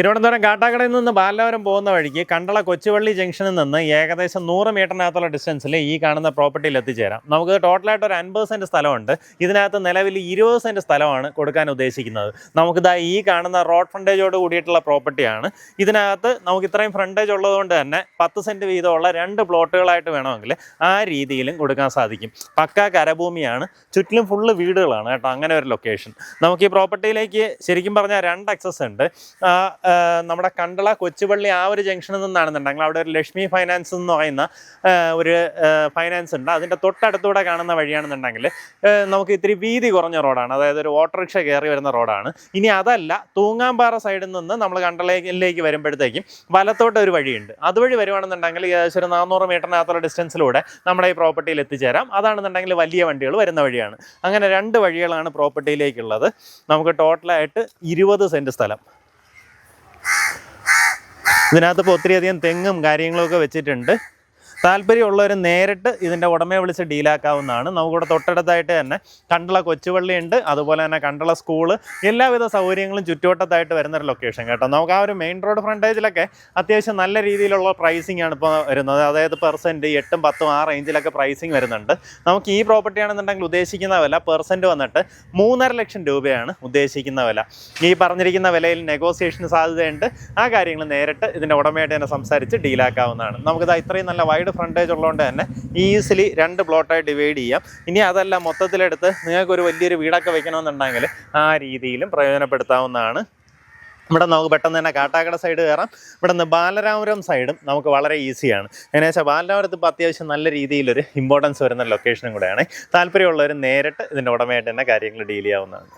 തിരുവനന്തപുരം കാട്ടാക്കടയിൽ നിന്ന് ബാലനപുരം പോകുന്ന വഴിക്ക് കണ്ടള കൊച്ചുപള്ളി ജംഗ്ഷനിൽ നിന്ന് ഏകദേശം 100 മീറ്ററിനകത്തുള്ള ഡിസ്റ്റൻസിൽ ഈ കാണുന്ന പ്രോപ്പർട്ടിയിൽ എത്തിച്ചേരാം. നമുക്ക് ടോട്ടലായിട്ട് ഒരു 50 സെൻറ്റ് സ്ഥലമുണ്ട്. ഇതിനകത്ത് നിലവിൽ 20 സെൻറ്റ് സ്ഥലമാണ് കൊടുക്കാൻ ഉദ്ദേശിക്കുന്നത്. നമുക്കിതാ ഈ കാണുന്ന റോഡ് ഫ്രണ്ടേജോട് കൂടിയിട്ടുള്ള പ്രോപ്പർട്ടിയാണ്. ഇതിനകത്ത് നമുക്ക് ഇത്രയും ഫ്രണ്ടേജ് ഉള്ളതുകൊണ്ട് തന്നെ 10 സെൻറ്റ് വീതമുള്ള 2 പ്ലോട്ടുകളായിട്ട് വേണമെങ്കിൽ ആ രീതിയിലും കൊടുക്കാൻ സാധിക്കും. പക്കാ കരഭൂമിയാണ്, ചുറ്റിലും ഫുള്ള് വീടുകളാണ് കേട്ടോ. അങ്ങനെ ഒരു ലൊക്കേഷൻ. നമുക്ക് ഈ പ്രോപ്പർട്ടിയിലേക്ക് ശരിക്കും പറഞ്ഞാൽ 2 ആക്സസ് ഉണ്ട്. നമ്മുടെ കണ്ടള കൊച്ചുപള്ളി ആ ഒരു ജംഗ്ഷനിൽ നിന്നാണെന്നുണ്ടെങ്കിൽ അവിടെ ഒരു ലക്ഷ്മി ഫൈനാൻസ് എന്ന് പറയുന്ന ഒരു ഫൈനാൻസ് ഉണ്ട്. അതിൻ്റെ തൊട്ടടുത്തൂടെ കാണുന്ന വഴിയാണെന്നുണ്ടെങ്കിൽ നമുക്ക് ഇത്തിരി വീതി കുറഞ്ഞ റോഡാണ്, അതായത് ഒരു ഓട്ടോറിക്ഷ കയറി വരുന്ന റോഡാണ്. ഇനി അതല്ല, തൂങ്ങാമ്പാറ സൈഡിൽ നിന്ന് നമ്മൾ കണ്ടളയിലേക്ക് വരുമ്പോഴത്തേക്കും വലത്തോട്ട് ഒരു വഴിയുണ്ട്. അതുവഴി വരുവാണെന്നുണ്ടെങ്കിൽ ഏകദേശം ഒരു 400 മീറ്ററിനകത്തുള്ള ഡിസ്റ്റൻസിലൂടെ നമ്മുടെ ഈ പ്രോപ്പർട്ടിയിൽ എത്തിച്ചേരാം. അതാണെന്നുണ്ടെങ്കിൽ വലിയ വണ്ടികൾ വരുന്ന വഴിയാണ്. അങ്ങനെ 2 വഴികളാണ് പ്രോപ്പർട്ടിയിലേക്കുള്ളത്. നമുക്ക് ടോട്ടലായിട്ട് 20 സെൻറ്റ് സ്ഥലം. ഇതിനകത്ത് ഇപ്പോൾ ഒത്തിരിയധികം തെങ്ങും കാര്യങ്ങളൊക്കെ വെച്ചിട്ടുണ്ട്. താല്പര്യമുള്ളവർ നേരിട്ട് ഇതിൻ്റെ ഉടമയെ വിളിച്ച് ഡീലാക്കാവുന്നതാണ്. നമുക്കിവിടെ തൊട്ടടുത്തായിട്ട് തന്നെ കണ്ടള കൊച്ചുപള്ളി ഉണ്ട്, അതുപോലെ തന്നെ കണ്ടള സ്കൂള്, എല്ലാവിധ സൗകര്യങ്ങളും ചുറ്റുവട്ടത്തായിട്ട് വരുന്നൊരു ലൊക്കേഷൻ കേട്ടോ. നമുക്ക് ആ ഒരു മെയിൻ റോഡ് ഫ്രണ്ടേജിലൊക്കെ അത്യാവശ്യം നല്ല രീതിയിലുള്ള പ്രൈസിങ് ആണ് ഇപ്പോൾ വരുന്നത്. അതായത് പെർസെൻറ്റ് 8, 10 ആ റേഞ്ചിലൊക്കെ പ്രൈസിങ് വരുന്നുണ്ട്. നമുക്ക് ഈ പ്രോപ്പർട്ടി ആണെന്നുണ്ടെങ്കിൽ ഉദ്ദേശിക്കുന്ന വില പെർസെൻറ്റ് വന്നിട്ട് 3.5 ലക്ഷം രൂപയാണ് ഉദ്ദേശിക്കുന്ന വില. ഈ പറഞ്ഞിരിക്കുന്ന വിലയിൽ നെഗോസിയേഷന് സാധ്യതയുണ്ട്. ആ കാര്യങ്ങൾ നേരിട്ട് ഇതിൻ്റെ ഉടമയായിട്ട് തന്നെ സംസാരിച്ച് ഡീലാക്കാവുന്നതാണ്. നമുക്കിത് ഇത്രയും നല്ല വൈഡ് ഫ്രണ്ടേജ് ഉള്ളതുകൊണ്ട് തന്നെ ഈസിലി 2 പ്ലോട്ടായി ഡിവൈഡ് ചെയ്യാം. ഇനി അതല്ല, മൊത്തത്തിലെടുത്ത് നിങ്ങൾക്കൊരു വലിയൊരു വീടൊക്കെ വെക്കണമെന്നുണ്ടെങ്കിൽ ആ രീതിയിലും പ്രയോജനപ്പെടുത്താവുന്നതാണ്. ഇവിടെ നമുക്ക് പെട്ടെന്ന് തന്നെ കാട്ടാക്കട സൈഡ് കയറാം. ഇവിടെ നിന്ന് ബാലരാമപുരം സൈഡും നമുക്ക് വളരെ ഈസിയാണ്. ഏകദേശം ബാലരാമപുരത്ത് ഇപ്പോൾ അത്യാവശ്യം നല്ല രീതിയിലൊരു ഇമ്പോർട്ടൻസ് വരുന്ന ലൊക്കേഷനും കൂടെയാണ്. താല്പര്യമുള്ളവർ നേരിട്ട് ഇതിൻ്റെ ഉടമയായിട്ട് തന്നെ കാര്യങ്ങൾ ഡീൽ ചെയ്യാവുന്നതാണ്.